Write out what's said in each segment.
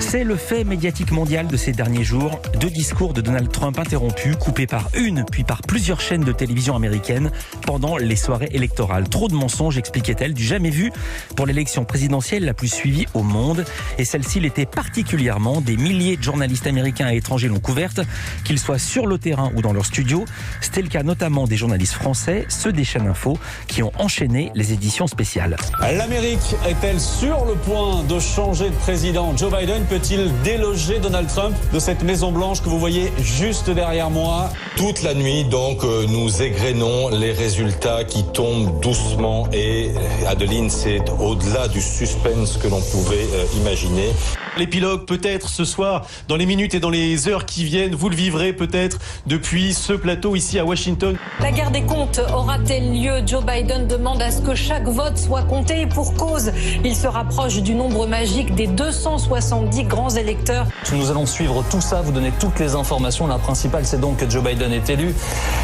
C'est le fait médiatique mondial de ces derniers jours. 2 discours de Donald Trump interrompus, coupés par une puis par plusieurs chaînes de télévision américaines pendant les soirées électorales. Trop de mensonges, expliquait-elle, du jamais vu pour l'élection présidentielle la plus suivie au monde. Et celle-ci l'était particulièrement. Des milliers de journalistes américains et étrangers l'ont couverte, qu'ils soient sur le terrain ou dans leur studio. C'était le cas notamment des journalistes français, ceux des chaînes info, qui ont enchaîné les éditions spéciales. L'Amérique est-elle sur le point de changer de président? Joe Biden peut-il déloger Donald Trump de cette Maison-Blanche que vous voyez juste derrière moi? Toute la nuit, donc, nous égrenons les résultats qui tombent doucement et Adeline, c'est au-delà du suspense que l'on pouvait imaginer. L'épilogue peut-être ce soir, dans les minutes et dans les heures qui viennent, vous le vivrez peut-être depuis ce plateau ici à Washington. La guerre des comptes aura-t-elle lieu? Joe Biden demande à ce que chaque vote soit compté et pour cause. Il se rapproche du nombre magique des 270 grands électeurs. Nous allons suivre tout ça, vous donner toutes les informations. La principale, c'est donc que Joe Biden est élu.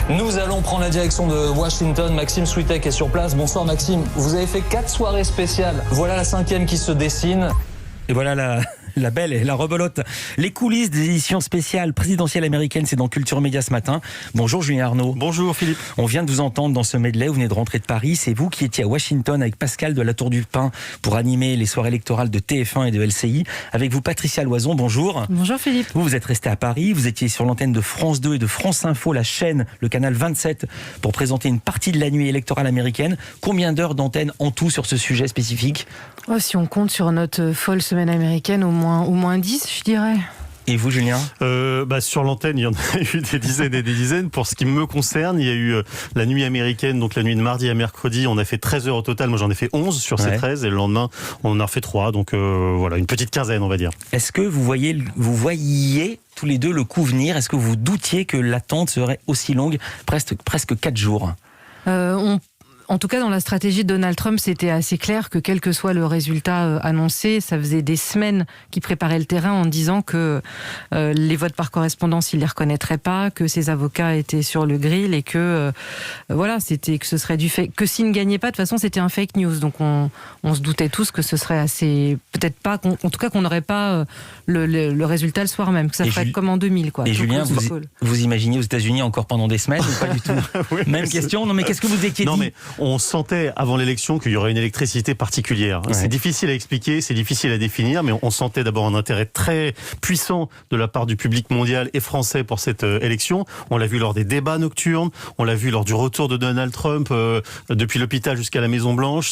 Nous allons prendre la direction de Washington. Maxime Switek est sur place. Bonsoir Maxime. Vous avez fait 4 soirées spéciales. Voilà la 5e qui se dessine. Et voilà la belle et la rebelote. Les coulisses des éditions spéciales présidentielles américaines, c'est dans Culture Média ce matin. Bonjour Julien Arnaud. Bonjour Philippe. On vient de vous entendre dans ce medley, vous venez de rentrer de Paris. C'est vous qui étiez à Washington avec Pascal de la Tour du Pin pour animer les soirées électorales de TF1 et de LCI. Avec vous Patricia Loison, bonjour. Bonjour Philippe. Vous êtes resté à Paris, vous étiez sur l'antenne de France 2 et de France Info, la chaîne, le canal 27, pour présenter une partie de la nuit électorale américaine. Combien d'heures d'antenne en tout sur ce sujet spécifique? Si on compte sur notre folle semaine américaine, au moins 10, je dirais. Et vous, Julien? Sur l'antenne, il y en a eu des dizaines et des dizaines. Pour ce qui me concerne, il y a eu la nuit américaine, donc la nuit de mardi à mercredi. On a fait 13 heures au total. Moi, j'en ai fait 11 sur ces 13. Et le lendemain, on en a refait 3. Donc voilà, une petite quinzaine, on va dire. Est-ce que vous voyiez tous les deux le coup venir? Est-ce que vous doutiez que l'attente serait aussi longue, presque 4 jours? En tout cas, dans la stratégie de Donald Trump, c'était assez clair que quel que soit le résultat annoncé, ça faisait des semaines qu'il préparait le terrain en disant que les votes par correspondance, il les reconnaîtrait pas, que ses avocats étaient sur le grill et que c'était que ce serait du fake, que s'il ne gagnait pas, de toute façon, c'était un fake news. Donc on se doutait tous que ce serait assez, peut-être pas, en tout cas qu'on n'aurait pas le résultat le soir même, que ça ferait comme en 2000, quoi. Et Julien, vous imaginez aux États-Unis encore pendant des semaines ou pas du tout? Oui, même question. Non, mais qu'est-ce que vous étiez dit? Mais on sentait avant l'élection qu'il y aurait une électricité particulière. Ouais. C'est difficile à expliquer, c'est difficile à définir, mais on sentait d'abord un intérêt très puissant de la part du public mondial et français pour cette élection. On l'a vu lors des débats nocturnes, on l'a vu lors du retour de Donald Trump depuis l'hôpital jusqu'à la Maison Blanche.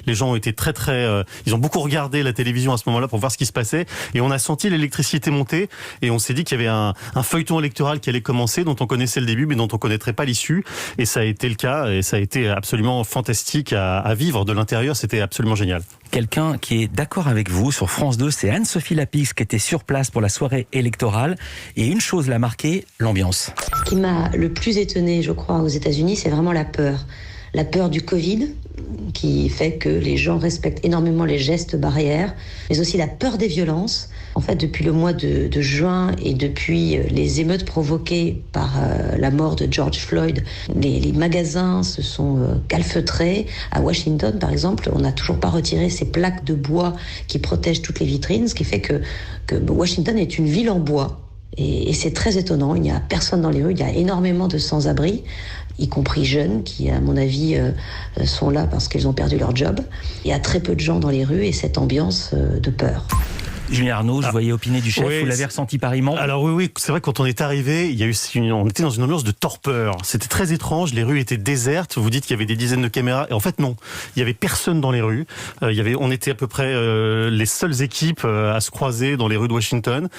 Les gens ont été ils ont beaucoup regardé la télévision à ce moment-là pour voir ce qui se passait, et on a senti l'électricité monter, et on s'est dit qu'il y avait un feuilleton électoral qui allait commencer, dont on connaissait le début, mais dont on connaîtrait pas l'issue, et ça a été le cas, et ça a été absolument fantastique à vivre de l'intérieur, c'était absolument génial. Quelqu'un qui est d'accord avec vous sur France 2, c'est Anne-Sophie Lapix qui était sur place pour la soirée électorale, et une chose l'a marqué, l'ambiance. Ce qui m'a le plus étonné, je crois, aux États-Unis, c'est vraiment la peur. La peur du Covid, qui fait que les gens respectent énormément les gestes barrières, mais aussi la peur des violences. En fait, depuis le mois de juin et depuis les émeutes provoquées par la mort de George Floyd, les magasins se sont calfeutrés. À Washington, par exemple, on n'a toujours pas retiré ces plaques de bois qui protègent toutes les vitrines, ce qui fait que Washington est une ville en bois. Et c'est très étonnant, il n'y a personne dans les rues, il y a énormément de sans-abri, y compris jeunes qui, à mon avis, sont là parce qu'ils ont perdu leur job. Il y a très peu de gens dans les rues et cette ambiance de peur. Julien Arnaud, je voyais opiner du chef, vous l'avez ressenti pareillement? Alors oui, c'est vrai que quand on est arrivé, on était dans une ambiance de torpeur. C'était très étrange, les rues étaient désertes, vous dites qu'il y avait des dizaines de caméras, et en fait non, il y avait personne dans les rues. On était à peu près les seules équipes à se croiser dans les rues de Washington.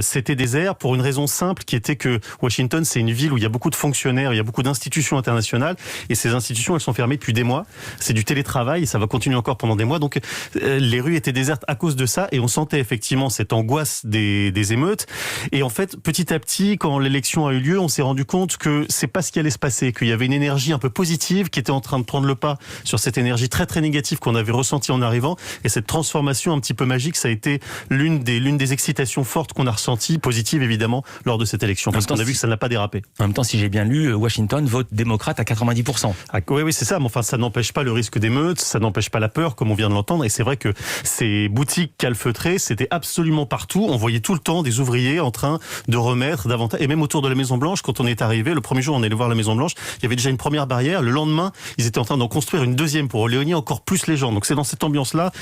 C'était désert pour une raison simple qui était que Washington, c'est une ville où il y a beaucoup de fonctionnaires, il y a beaucoup d'institutions internationales, et ces institutions, elles sont fermées depuis des mois. C'est du télétravail, et ça va continuer encore pendant des mois, donc les rues étaient désertes à cause de ça, et on sentait effectivement cette angoisse des émeutes. Et en fait, petit à petit, quand l'élection a eu lieu, on s'est rendu compte que c'est pas ce qui allait se passer, qu'il y avait une énergie un peu positive qui était en train de prendre le pas sur cette énergie très très négative qu'on avait ressentie en arrivant. Et cette transformation un petit peu magique, ça a été l'une des excitations fortes qu'on a ressenties, positives évidemment, lors de cette élection. Parce qu'on a vu que ça n'a pas dérapé. En même temps, si j'ai bien lu, Washington vote démocrate à 90%. Oui, c'est ça. Mais enfin, ça n'empêche pas le risque d'émeutes, ça n'empêche pas la peur, comme on vient de l'entendre. Et c'est vrai que ces boutiques calfeutrées, c'était absolument partout. On voyait tout le temps des ouvriers en train de remettre davantage, et même autour de la Maison Blanche, quand on est arrivé, le premier jour on allait voir la Maison Blanche, il y avait déjà une première barrière. Le lendemain, ils étaient en train d'en construire une deuxième pour éloigner encore plus les gens. Donc c'est dans cette ambiance-là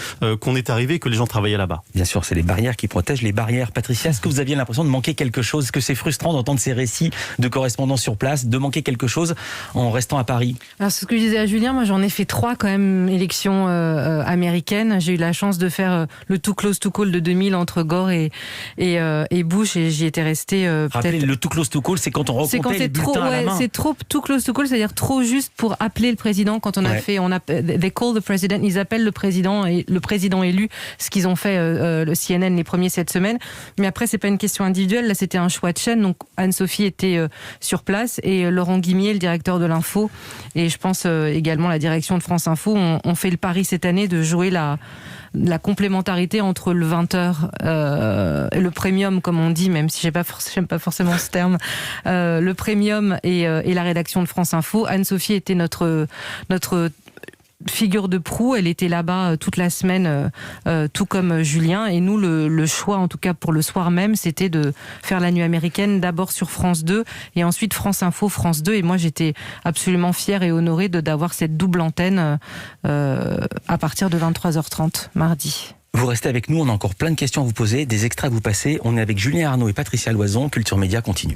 qu'on est arrivé, que les gens travaillaient là-bas. Bien sûr, c'est les barrières qui protègent les barrières. Patricia, est-ce que vous aviez l'impression de manquer quelque chose? Est-ce que c'est frustrant d'entendre ces récits de correspondants sur place, de manquer quelque chose en restant à Paris? Alors c'est ce que je disais à Julien, moi j'en ai fait 3 quand même élections américaines. J'ai eu la chance de faire le Too Close to Call de 2000 entre Gore et Bush, et j'y étais resté Rappelez, le Too Close to Call, c'est quand on recomptait les bulletins à la main. C'est trop Too Close to Call, c'est-à-dire trop juste pour appeler le président. Quand on a fait, they call the president, ils appellent le président et le président élu, ce qu'ils ont fait le CNN les premiers cette semaine. Mais après, c'est pas une question individuelle, là c'était un choix de chaîne. Donc Anne-Sophie était sur place et Laurent Guimier, le directeur de l'info, et je pense également la direction de France Info, ont fait le pari cette année de jouer la complémentarité entre le 20h et le premium, comme on dit, même si j'aime pas forcément ce terme, le premium et la rédaction de France Info. Anne-Sophie était notre figure de proue, elle était là-bas toute la semaine, tout comme Julien, et nous le choix, en tout cas pour le soir même, c'était de faire la nuit américaine d'abord sur France 2 et ensuite France Info, France 2, et moi j'étais absolument fière et honorée d'avoir cette double antenne à partir de 23h30 mardi. Vous restez avec nous, on a encore plein de questions à vous poser, des extraits à vous passer. On est avec Julien Arnaud et Patricia Loison. Culture Média continue.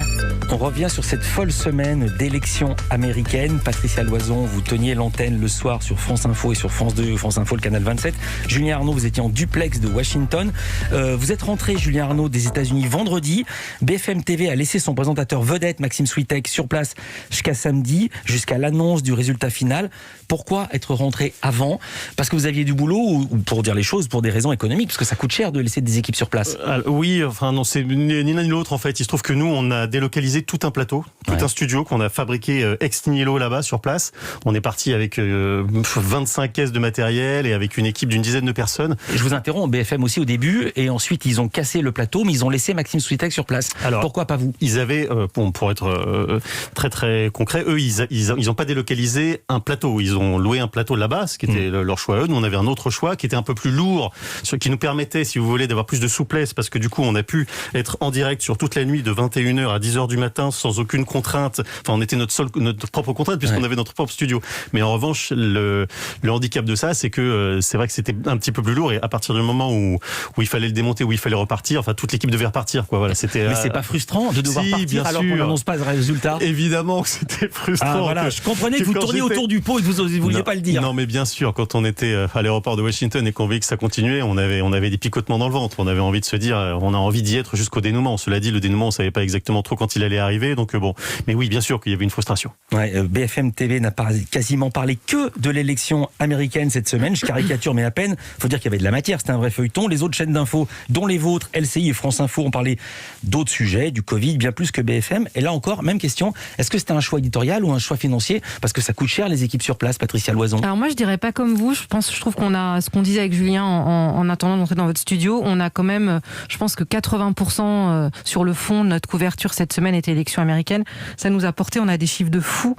On revient sur cette folle semaine d'élections américaines. Patricia Loison, vous teniez l'antenne le soir sur France Info et sur France 2, France Info, le canal 27. Julien Arnaud, vous étiez en duplex de Washington. Vous êtes rentré, Julien Arnaud, des États-Unis vendredi. BFM TV a laissé son présentateur vedette, Maxime Switek, sur place jusqu'à samedi, jusqu'à l'annonce du résultat final. Pourquoi être rentré avant? Parce que vous aviez du boulot, ou pour dire les choses, pour des raisons économiques, parce que ça coûte cher de laisser des équipes sur place. Oui, enfin non, c'est ni l'un ni l'autre en fait. Il se trouve que nous, on a délocalisé tout un plateau, un studio qu'on a fabriqué ex nihilo là-bas sur place. On est parti avec 25 caisses de matériel et avec une équipe d'une dizaine de personnes. Je vous interromps, BFM aussi au début, et ensuite ils ont cassé le plateau, mais ils ont laissé Maxime Switek sur place. Alors, pourquoi pas vous? Ils avaient, pour être très très concret, eux, ils ont pas délocalisé un plateau. Ils ont loué un plateau là-bas, ce qui était leur choix à eux. Nous, on avait un autre choix qui était un peu plus lourd, ce qui nous permettait, si vous voulez, d'avoir plus de souplesse, parce que du coup, on a pu être en direct sur toute la nuit de 21h à 10h du matin sans aucune contrainte. Enfin, on était notre propre contrainte puisqu'on avait notre propre studio. Mais en revanche, le handicap de ça, c'est que c'est vrai que c'était un petit peu plus lourd, et à partir du moment où il fallait le démonter, où il fallait repartir, enfin, toute l'équipe devait repartir, quoi. Voilà, c'était. Mais c'est pas frustrant de devoir partir alors qu'on n'annonce pas le résultat? Évidemment que c'était frustrant. Ah, voilà, je comprenais que vous tourniez autour du pot et que vous ne vouliez pas le dire. Non, mais bien sûr, quand on était à l'aéroport de Washington et qu'on voyait que ça continuait, on avait des picotements dans le ventre. On avait envie de se dire, on a envie d'y être jusqu'au dénouement. Cela dit, le dénouement, on savait pas exactement trop quand il allait arriver. Donc bon, mais oui, bien sûr qu'il y avait une frustration. BFM TV n'a quasiment parlé que de l'élection américaine cette semaine. Je caricature, mais à peine. Faut dire qu'il y avait de la matière. C'était un vrai feuilleton. Les autres chaînes d'infos, dont les vôtres, LCI et France Info, ont parlé d'autres sujets, du Covid, bien plus que BFM. Et là encore, même question. Est-ce que c'était un choix éditorial ou un choix financier? Parce que ça coûte cher les équipes sur place, Patricia Loison. Alors moi, je dirais pas comme vous. Je trouve qu'on a ce qu'on disait avec Julien en attendant d'entrer dans votre studio. On a quand même, je pense que 80% sur le fond de notre couverture cette semaine était élection américaine. Ça nous a porté, on a des chiffres de fou.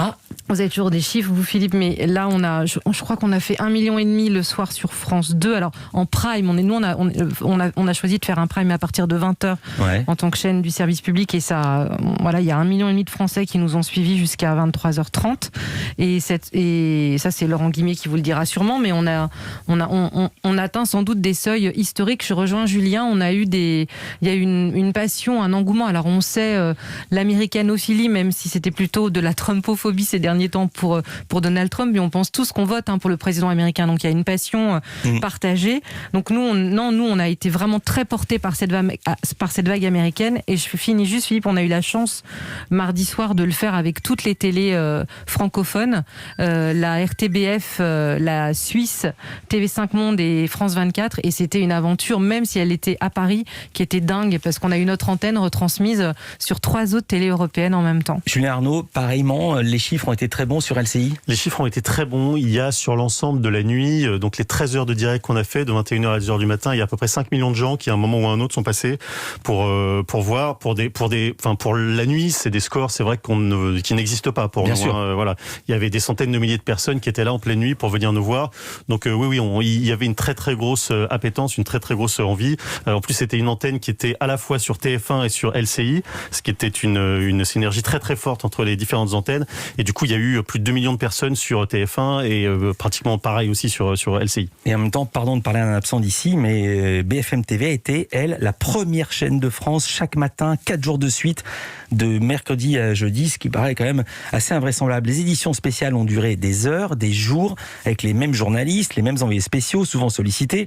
Ah, vous avez toujours des chiffres, vous Philippe, mais là je crois qu'on a fait 1,5 million le soir sur France 2. Alors en prime, on a choisi de faire un prime à partir de 20h en tant que chaîne du service public, et ça, voilà, il y a 1,5 million de Français qui nous ont suivis jusqu'à 23h30. Et ça, c'est Laurent Guimier qui vous le dira sûrement, mais on atteint sans doute des seuils historiques. Je rejoins Julien, il y a une passion, un engouement. Alors on sait l'américanophilie, même si c'était plutôt de la trumpophobie ces derniers temps pour Donald Trump, mais on pense tous qu'on vote pour le président américain. Donc il y a une passion partagée. Donc nous on a été vraiment très portés par cette vague américaine. Et je finis juste, Philippe, on a eu la chance mardi soir de le faire avec toutes les télés francophones, la RTBF, la Suisse, TV5 Monde et France 24, et c'était une aventure, même si elle était à Paris, qui était dingue, parce qu'on a eu notre antenne retransmise sur 3 autres télés européennes en même temps. Julien Arnaud, pareillement, les chiffres ont été très bons sur LCI? Les chiffres ont été très bons. Il y a sur l'ensemble de la nuit, donc les 13 heures de direct qu'on a fait, de 21h à 10h du matin, il y a à peu près 5 millions de gens qui, à un moment ou à un autre, sont passés pour voir, pour la nuit, c'est des scores, c'est vrai qui n'existent pas pour Bien nous. sûr. Voilà. Il y avait des centaines de milliers de personnes qui étaient là en pleine nuit pour venir nous voir. Donc il y avait une très très grosse appétence, une très très grosse envie. En plus, c'était une antenne qui était à la fois sur TF1 et sur LCI, ce qui était une synergie très très forte entre les différentes antennes. Et du coup, il y a eu plus de 2 millions de personnes sur TF1 et pratiquement pareil aussi sur LCI. Et en même temps, pardon de parler à un absent d'ici, mais BFM TV a été, elle, la première chaîne de France chaque matin, 4 jours de suite, de mercredi à jeudi, ce qui paraît quand même assez invraisemblable. Les éditions spéciales ont duré des heures, des jours, avec les mêmes journalistes, les mêmes envoyés spéciaux, souvent sollicités.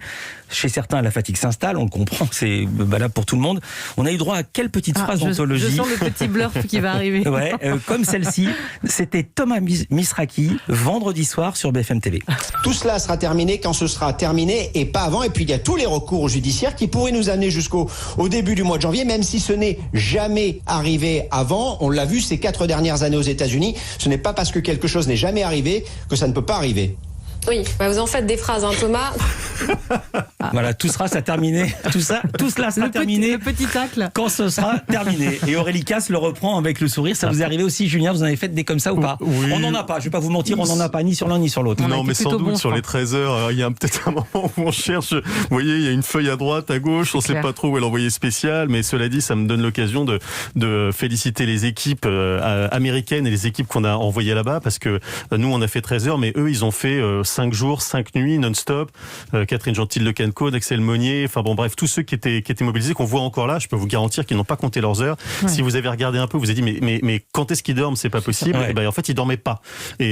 Chez certains, la fatigue s'installe, on le comprend, c'est valable pour tout le monde. On a eu droit à quelle petite phrase d'anthologie? Je sens le petit blurf qui va arriver. Ouais, comme celle-ci, c'était Thomas Misraki, vendredi soir sur BFM TV. Tout cela sera terminé quand ce sera terminé et pas avant. Et puis il y a tous les recours judiciaires qui pourraient nous amener jusqu'au début du mois de janvier, même si ce n'est jamais arrivé avant. On l'a vu ces 4 dernières années aux États-Unis. Ce n'est pas parce que quelque chose n'est jamais arrivé que ça ne peut pas arriver. Oui, vous en faites des phrases, Thomas. Voilà, tout cela sera terminé Le petit tacle. quand ce sera terminé. Et Aurélie Casse le reprend avec le sourire. Ça vous est arrivé aussi, Julien? Vous en avez fait des comme ça ou pas? Oui. On n'en a pas, je vais pas vous mentir, on n'en a pas ni sur l'un ni sur l'autre. Non, mais sans doute, sur les 13 heures, il y a peut-être un moment où on cherche. Vous voyez, il y a une feuille à droite, à gauche, on ne sait pas trop où est l'envoyé spécial, mais cela dit, ça me donne l'occasion de féliciter les équipes américaines et les équipes qu'on a envoyées là-bas, parce que nous, on a fait 13 heures, mais eux, ils ont fait 5 jours, 5 nuits, non-stop. Catherine Gentil de Cancode, Axel Monnier, enfin bon, bref, tous ceux qui étaient mobilisés, qu'on voit encore là, je peux vous garantir qu'ils n'ont pas compté leurs heures. Ouais. Si vous avez regardé un peu, vous avez dit, mais quand est-ce qu'ils dorment? C'est pas possible. Ouais. Et ben, en fait, ils dormaient pas. Ou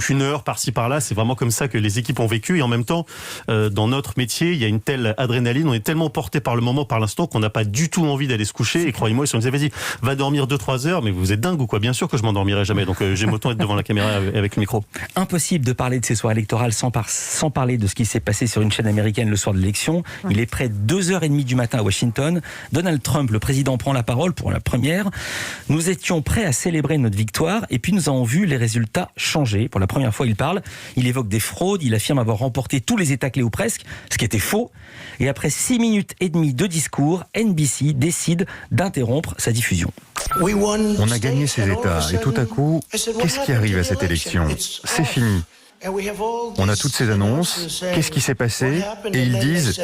une heure par-ci par-là, c'est vraiment comme ça que les équipes ont vécu. Et en même temps, dans notre métier, il y a une telle adrénaline, on est tellement porté par le moment, par l'instant, qu'on n'a pas du tout envie d'aller se coucher. Et croyez-moi, si on disait, vas-y, va dormir 2-3 heures, mais vous êtes dingue ou quoi? Bien sûr que je m'endormirai jamais. Donc, j'aime autant être devant la caméra avec le micro. Impossible de parler de ces soirées électorales sans parler de ce qui s'est passé sur une chaîne américaine le soir de l'élection. Il est près de 2h30 du matin à Washington. Donald Trump, le président, prend la parole pour la première. Nous étions prêts à célébrer notre victoire et puis nous avons vu les résultats changer. Pour la première fois, il parle. Il évoque des fraudes. Il affirme avoir remporté tous les États clés ou presque, ce qui était faux. Et après 6 minutes et demie de discours, NBC décide d'interrompre sa diffusion. On a gagné ces États et tout à coup, qu'est-ce qui arrive à cette élection? C'est fini. On a toutes ces annonces. Qu'est-ce qui s'est passé? Et ils disent...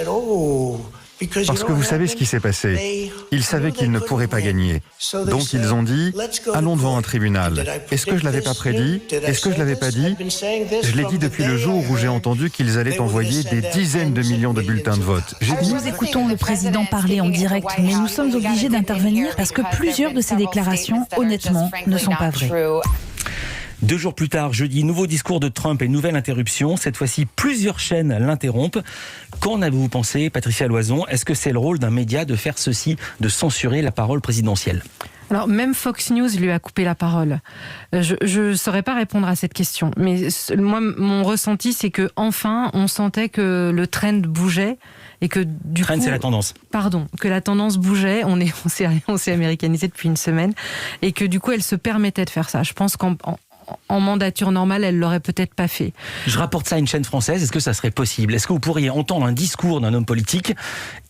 Parce que vous savez ce qui s'est passé. Ils savaient qu'ils ne pourraient pas gagner. Donc ils ont dit, allons devant un tribunal. Est-ce que je l'avais pas prédit? Est-ce que je l'avais pas dit? Je l'ai dit depuis le jour où j'ai entendu qu'ils allaient envoyer des dizaines de millions de bulletins de vote. Nous écoutons le président parler en direct, mais nous sommes obligés d'intervenir parce que plusieurs de ses déclarations, honnêtement, ne sont pas vraies. 2 jours plus tard, jeudi, nouveau discours de Trump et nouvelle interruption. Cette fois-ci, plusieurs chaînes l'interrompent. Qu'en avez-vous pensé, Patricia Loison? Est-ce que c'est le rôle d'un média de faire ceci, de censurer la parole présidentielle? Alors, même Fox News lui a coupé la parole. Je ne saurais pas répondre à cette question. Mais moi, mon ressenti, c'est que enfin, on sentait que le trend bougeait. Et que du coup, c'est la tendance. Pardon, que la tendance bougeait. On s'est américanisé depuis une semaine. Et que du coup, elle se permettait de faire ça. Je pense qu'en mandature normale, elle l'aurait peut-être pas fait. Je rapporte ça à une chaîne française. Est-ce que ça serait possible? Est-ce que vous pourriez entendre un discours d'un homme politique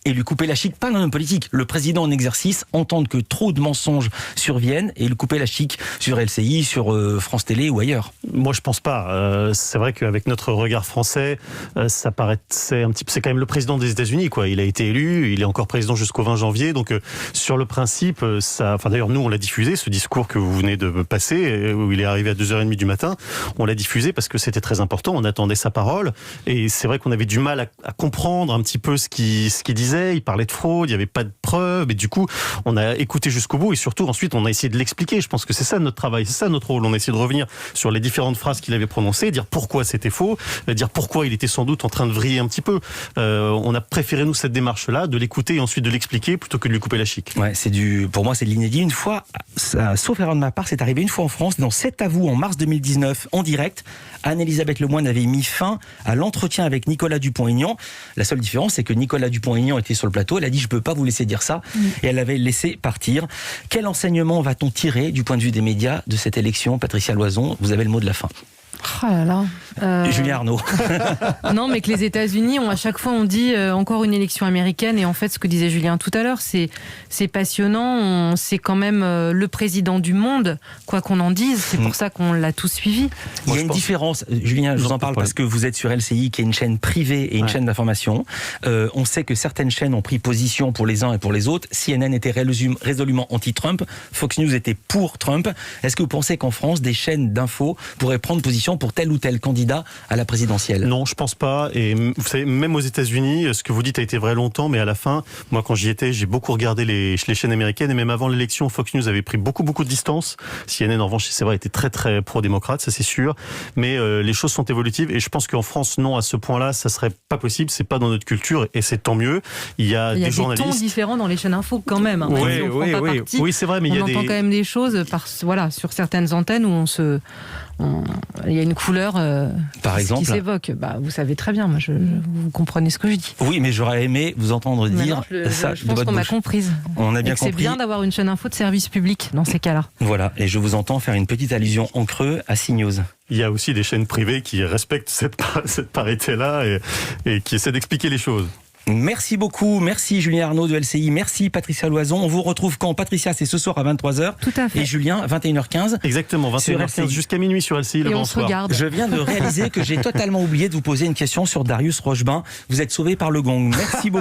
et lui couper la chic? Pas d'un homme politique, le président en exercice, entendre que trop de mensonges surviennent et lui couper la chic sur LCI, sur France Télé ou ailleurs? Moi, je pense pas. C'est vrai qu'avec notre regard français, ça paraissait un petit peu. C'est quand même le président des États-Unis, quoi. Il a été élu, il est encore président jusqu'au 20 janvier. Donc, sur le principe, ça. Enfin, d'ailleurs, nous, on l'a diffusé, ce discours que vous venez de passer, où il est arrivé à 2h30 du matin. On l'a diffusé parce que c'était très important. On attendait sa parole. Et c'est vrai qu'on avait du mal à comprendre un petit peu ce qu'il disait. Il parlait de fraude, il n'y avait pas de preuves. Et du coup, on a écouté jusqu'au bout. Et surtout, ensuite, on a essayé de l'expliquer. Je pense que c'est ça notre travail, c'est ça notre rôle. On a essayé de revenir sur les différentes phrases qu'il avait prononcées, dire pourquoi c'était faux, dire pourquoi il était sans doute en train de vriller un petit peu. On a préféré, nous, cette démarche-là, de l'écouter et ensuite de l'expliquer plutôt que de lui couper la chic. Ouais, pour moi, c'est de l'inédit. Une fois, sauf erreur de ma part, c'est arrivé une fois en France, dans C'est à vous, en mars 2019, en direct. Anne-Elisabeth Lemoine avait mis fin à l'entretien avec Nicolas Dupont-Aignan. La seule différence, c'est que Nicolas Dupont-Aignan était sur le plateau. Elle a dit, je peux pas vous laisser dire dire ça, et elle avait laissé partir. Quel enseignement va-t-on tirer du point de vue des médias de cette élection? Patricia Loison, vous avez le mot de la fin. Oh là là. Julien Arnaud. Non, mais que les États-Unis à chaque fois on dit encore une élection américaine, et en fait ce que disait Julien tout à l'heure, c'est passionnant. C'est quand même le président du monde, quoi qu'on en dise. C'est pour ça qu'on l'a tous suivi. Il y a une différence, Julien, je vous en parle parce que vous êtes sur LCI, qui est une chaîne privée et une chaîne d'information. On sait que certaines chaînes ont pris position pour les uns et pour les autres. CNN était résolument anti-Trump, Fox News était pour Trump. Est-ce que vous pensez qu'en France, des chaînes d'infos pourraient prendre position pour tel ou tel candidat à la présidentielle? Non, je pense pas. Et vous savez, même aux États-Unis, ce que vous dites a été vrai longtemps, mais à la fin, moi quand j'y étais, j'ai beaucoup regardé les chaînes américaines, et même avant l'élection, Fox News avait pris beaucoup de distance. CNN, en revanche, c'est vrai, était très pro-démocrate, ça c'est sûr. Mais les choses sont évolutives, et je pense qu'en France, non, à ce point-là, ça serait pas possible. C'est pas dans notre culture, et c'est tant mieux. Il y a des journalistes. Il y a des tons différents dans les chaînes info quand même. Hein, oui, c'est vrai, mais on entend quand même des choses sur certaines antennes où il y a une couleur par exemple, qui s'évoque. Vous savez très bien, moi, vous comprenez ce que je dis. Oui, mais j'aurais aimé vous entendre dire ça. Je pense qu'on m'a comprise. On a bien compris. C'est bien d'avoir une chaîne info de service public dans ces cas-là. Voilà, et je vous entends faire une petite allusion en creux à CNews. Il y a aussi des chaînes privées qui respectent cette parité-là et qui essaient d'expliquer les choses. Merci beaucoup, merci Julien Arnaud de LCI, merci Patricia Loison. On vous retrouve quand? Patricia, c'est ce soir à 23h. Tout à fait. Et Julien, 21h15. Exactement, 21h15 jusqu'à minuit sur LCI le grand soir. Regarde. Je viens de réaliser que j'ai totalement oublié de vous poser une question sur Darius Rochebin. Vous êtes sauvé par le gong. Merci beaucoup.